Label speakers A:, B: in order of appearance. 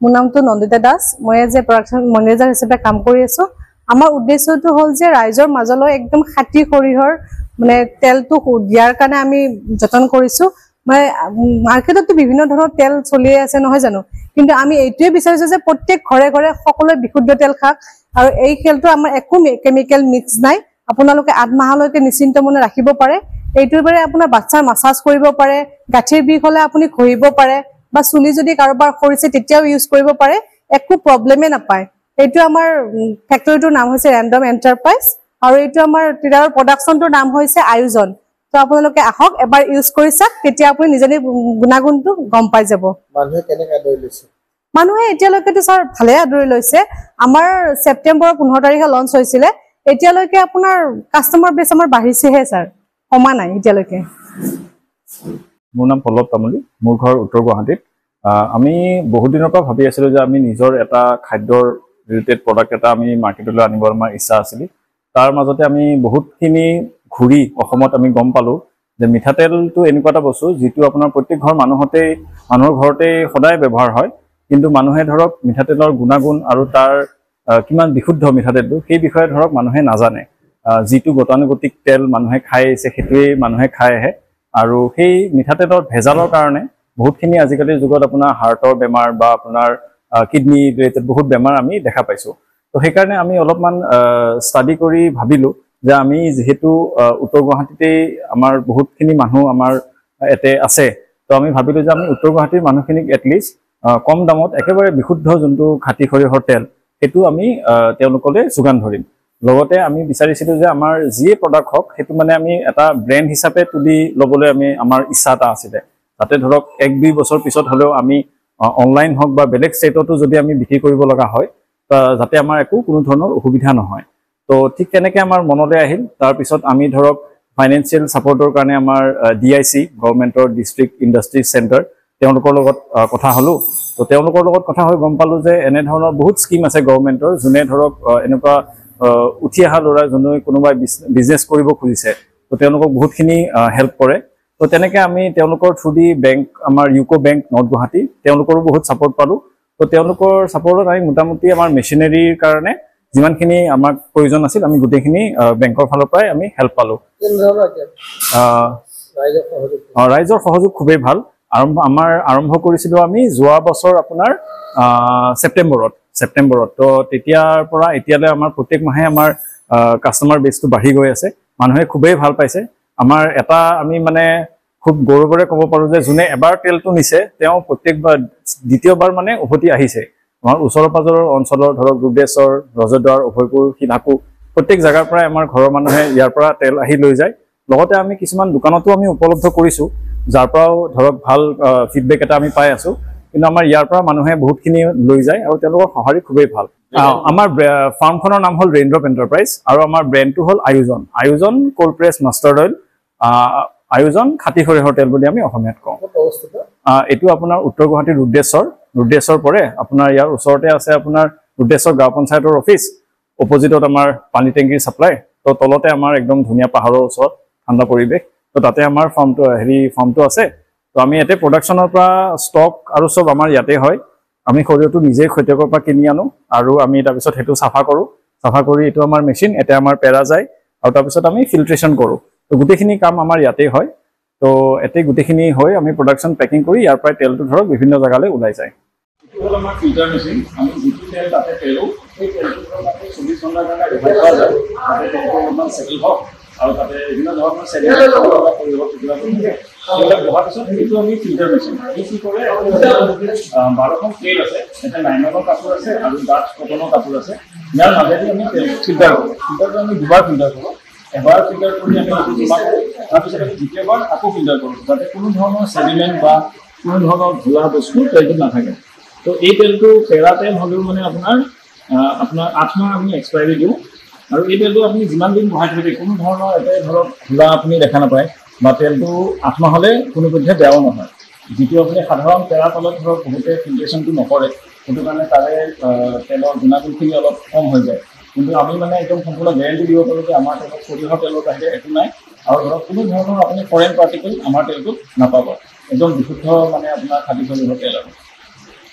A: মোৰ নামটো নন্দিতা দাস মই এজ এ প্ৰডাকশ্যন মেনেজাৰ হিচাপে কাম কৰি আছো আমাৰ উদ্দেশ্যটো হ'ল যে ৰাইজৰ মাজলৈ একদম খাঁটি সৰিয়হৰ মানে তেলটো দিয়াৰ কাৰণে আমি যতন কৰিছো মানে মাৰ্কেটতো বিভিন্ন ধৰণৰ তেল চলি আছে নহয় জানো কিন্তু আমি এইটোৱে বিচাৰিছো যে প্ৰত্যেক ঘৰে ঘৰে সকলোৱে বিশুদ্ধ তেল খাক আৰু এই তেলটো আমাৰ একো কেমিকেল মিক্স নাই আপোনালোকে 8 মাহলৈকে নিশ্চিন্ত মনে ৰাখিব পাৰে এইটোৰ বাবে আপোনাৰ বাচ্চাৰ মাসাজ কৰিব পাৰে গাঁঠিৰ বিষ হলে আপুনি ঘঁহিব পাৰে বা চুলি যদি কাৰোবাৰ কৰিছে তেতিয়াও ইউজ কৰিব পাৰে একো প্ৰবলেমে নাপায় এইটো আমাৰ ফ্যাক্টৰীটোৰ নাম হৈছে ৰেন্ডম এন্টাৰপ্ৰাইজ আৰু এইটো আমাৰ টিৰাৰ প্ৰডাকশনটোৰ নাম হৈছে আয়োজন তো আপোনালোকে আহক এবাৰ ইউজ কৰি চাক তেতিয়া আপুনি নিজে গুণাগুণটো গম পাই যাব
B: মানুহে কেনেকৈ আদৰি লৈছে
A: মানুহে এতিয়ালৈকেতো স্যাৰ ভালে আদৰি লৈছে আমাৰ সেপ্টেম্বৰৰ 15 তাৰিখে লঞ্চ হৈছিলে এতিয়ালৈকে আপোনাৰ কাস্টমাৰ বেছ আমাৰ বাঢ়িছেহে স্যাৰ কমা নাই এতিয়ালৈকে
C: মোৰ নাম পল্লৱ তামুলী মোৰ ঘৰ উত্তৰ গুৱাহাটীত আমি বহুত দিনৰ পৰা ভাবি আছিলোঁ যে আমি নিজৰ এটা খাদ্যৰ ৰিলেটেড প্ৰডাক্ট এটা আমি মাৰ্কেটলৈ আনিবৰ আমাৰ ইচ্ছা আছিল তাৰ মাজতে আমি বহুতখিনি ঘূৰি অসমত আমি গম পালোঁ যে মিঠাতেলটো এনেকুৱা এটা বস্তু যিটো আপোনাৰ প্ৰত্যেক মানুহৰ ঘৰতে সদায় ব্যৱহাৰ হয় কিন্তু মানুহে ধৰক মিঠাতেলৰ গুণাগুণ আৰু তাৰ কিমান বিশুদ্ধ মিঠাতেলটো সেই বিষয়ে ধৰক মানুহে নাজানে যিটো গতানুগতিক তেল মানুহে খাই আছে সেইটোৱেই মানুহে খাই আহে আৰু সেই মিঠাতেলৰ ভেজালৰ কাৰণে বহুতখিনি আজিকালিৰ যুগত আপোনাৰ হাৰ্টৰ বেমাৰ বা আপোনাৰ কিডনি ৰিলেটেড বহুত বেমাৰ আমি দেখা পাইছোঁ তো সেইকাৰণে আমি অলপমান ষ্টাডি কৰি ভাবিলোঁ যে আমি যেহেতু উত্তৰ গুৱাহাটীতে আমাৰ বহুতখিনি মানুহ আমাৰ এতে আছে তো আমি ভাবিলোঁ যে আমি উত্তৰ গুৱাহাটীৰ মানুহখিনিক এটলিষ্ট কম দামত একেবাৰে বিশুদ্ধ যোনটো খাঁটি সৰিয়হৰ তেল সেইটো আমি তেওঁলোকলৈ যোগান ধৰিম লগতে আমি বিচাৰিছিলোঁ যে আমাৰ যিয়ে প্ৰডাক্ট হওক সেইটো মানে আমি এটা ব্ৰেণ্ড হিচাপে তুলি ল'বলৈ আমাৰ ইচ্ছা এটা আছিলে যাতে ধৰক 1-2 বছৰ পিছত হ'লেও আমি অনলাইন হওক বা বেলেগ ষ্টেটতো যদি আমি বিক্ৰী কৰিব লগা হয় যাতে আমাৰ কোনো ধৰণৰ অসুবিধা নহয় তো ঠিক তেনেকৈ আমাৰ মনলৈ আহিল তাৰপিছত আমি ধৰক ফাইনেন্সিয়েল ছাপৰ্টৰ কাৰণে আমাৰ DIC গভৰ্ণমেণ্টৰ ডিষ্ট্ৰিক্ট ইণ্ডাষ্ট্ৰিজ চেণ্টাৰ তেওঁলোকৰ লগত কথা হ'লোঁ তো তেওঁলোকৰ লগত কথা হৈ গম পালোঁ যে এনেধৰণৰ বহুত স্কিম আছে গভৰ্ণমেণ্টৰ যোনে ধৰক এনেকুৱা উঠি অহা ল'ৰা যোনে কোনোবাই বিজনেছ কৰিব খুজিছে তো তেওঁলোকক বহুতখিনি হেল্প কৰে তো তেনেকৈ আমি তেওঁলোকৰ থ্ৰুদি বেংক আমাৰ ইউকো বেংক নৰ্থ গুৱাহাটী তেওঁলোকৰো বহুত ছাপৰ্ট পালোঁ তো তেওঁলোকৰ ছাপৰ্টত আমি মোটামুটি আমাৰ মেচিনাৰীৰ কাৰণে যিমানখিনি আমাক প্ৰয়োজন আছিল আমি গোটেইখিনি বেংকৰ ফালৰ পৰাই আমি হেল্প পালোঁ ৰাইজৰ সহযোগ খুবেই ভাল আৰম্ভ কৰিছিলোঁ আমি যোৱা বছৰ আপোনাৰ ছেপ্টেম্বৰত তো তেতিয়াৰ পৰা এতিয়ালৈ আমাৰ প্ৰত্যেক মাহে আমাৰ কাষ্টমাৰ বেছটো বাঢ়ি গৈ আছে মানুহে খুবেই ভাল পাইছে আমাৰ এটা আমি মানে খুব গৌৰৱেৰে ক'ব পাৰোঁ যে যোনে এবাৰ তেলটো নিছে তেওঁ প্ৰত্যেকবাৰ দ্বিতীয়বাৰ মানে উভতি আহিছে আমাৰ ওচৰৰ পাজৰৰ অঞ্চলৰ ধৰক দুধেশ্বৰ ৰজদ্বাৰ অভয়পুৰ সিধাকু প্ৰত্যেক জেগাৰ পৰাই আমাৰ ঘৰৰ মানুহে ইয়াৰ পৰা তেল আহি লৈ যায় লগতে আমি কিছুমান দোকানতো আমি উপলব্ধ কৰিছোঁ যাৰ পৰাও ধৰক ভাল ফিডবেক এটা আমি পাই আছোঁ কিন্তু আমাৰ ইয়াৰ পৰা মানুহে বহুতখিনি লৈ যায় আৰু তেওঁলোকৰ সঁহাৰি খুবেই ভাল আমাৰ ফাৰ্মখনৰ নাম হ'ল ৰেইনড্ৰপ এণ্টাৰপ্ৰাইজ আৰু আমাৰ ব্ৰেণ্ডটো হ'ল আয়োজন কোল্ড প্ৰেছ মাষ্টাৰ্ড অইল আয়োজন খাঁটি সৰিয়হৰ তেল বুলি আমি অসমীয়াত কওঁ এইটো আপোনাৰ উত্তৰ গুৱাহাটীৰ ৰুদ্ৰেশ্বৰ পৰে আপোনাৰ ইয়াৰ ওচৰতে আছে আপোনাৰ ৰুদ্ৰেশ্বৰ গাঁও পঞ্চায়তৰ অফিচ অপজিটত আমাৰ পানী টেংকিৰ ছাপ্লাই তো তলতে আমাৰ একদম ধুনীয়া পাহাৰৰ ওচৰত ঠাণ্ডা পৰিৱেশ তো তাতে আমাৰ ফাৰ্মটো আছে তো আমি ইয়াতে প্ৰডাকশ্যনৰ পৰা ষ্টক আৰু চব আমাৰ ইয়াতে হয় আমি সৰিয়হটো নিজেই খেতিয়কৰ পৰা কিনি আনো আৰু আমি তাৰপিছত সেইটো চাফা কৰি এইটো আমাৰ মেচিন এতিয়া আমাৰ পেৰা যায় আৰু তাৰপিছত আমি ফিল্ট্ৰেশ্যন কৰোঁ তো গোটেইখিনি কাম আমাৰ ইয়াতে হয় তো এতে গোটেইখিনি হৈ আমি প্ৰডাকশ্যন পেকিং কৰি ইয়াৰ পৰাই তেলটো ধৰক বিভিন্ন জেগালৈ ওলাই যায় এইটো হ'ল আমাৰ ফিল্টাৰ মেচিন আমি যিটো তেল তাতে পেৰোঁ সেই তেলটো ধৰক আমি 24 ঘণ্টাৰ কাৰণে ব্যৱহাৰ কৰা যায় তাতে তেলটো অলপমান চেটেল হওক আৰু তাতে বিভিন্ন ধৰণৰ সেইবিলাক বহাৰ পিছত সেইটো আমি ফিল্টাৰ মেচিন এই কি কৰে 12খন প্লেট আছে এটা নাইলনৰ কাপোৰ আছে আৰু ডাঠ কটনৰ কাপোৰ আছে ইয়াৰ মাজেদি আমি ফিল্টাৰ কৰোঁ ফিল্টাৰটো আমি দুবাৰ ফিল্টাৰ কৰোঁ এবাৰ ফিল্টাৰ কৰি আমি জমা কৰোঁ তাৰপিছত আমি দ্বিতীয়বাৰ আকৌ ফিল্টাৰ কৰোঁ যাতে কোনো ধৰণৰ ছেডিমেণ্ট বা কোনো ধৰণৰ ধোলা বস্তু তেলটোত নাথাকে তো এই তেলটো পেৰা তেল হ'লেও মানে আপোনাৰ 8 মাহ আমি এক্সপাইৰী দিওঁ আৰু এই তেলটো আপুনি যিমান দিন বহাই থৈ দিয়ে কোনো ধৰণৰ এটাই ধৰক ধোলা আপুনি দেখা নাপায় বা তেলটো 8 মাহ হ'লে কোনোপধ্যে বেয়াও নহয় যিটো আপুনি সাধাৰণ পেৰা তেলত ধৰক বহুতে ফিল্ট্ৰেশ্যনটো নকৰে সেইটো কাৰণে তাৰে তেলৰ গুণাগুণখিনি অলপ কম হৈ যায় কিন্তু আমি মানে একদম সম্পূৰ্ণ গেৰেণ্টি দিব পাৰোঁ যে আমাৰ তেলত সৰিয়হৰ তেলৰ বাহিৰে একো নাই আৰু ধৰক কোনো ধৰণৰ আপুনি ফৰেন পাৰ্টিকেল আমাৰ তেলটোত নাপাব একদম বিশুদ্ধ মানে আপোনাৰ খাঁটি সৰিয়হৰ তেল আৰু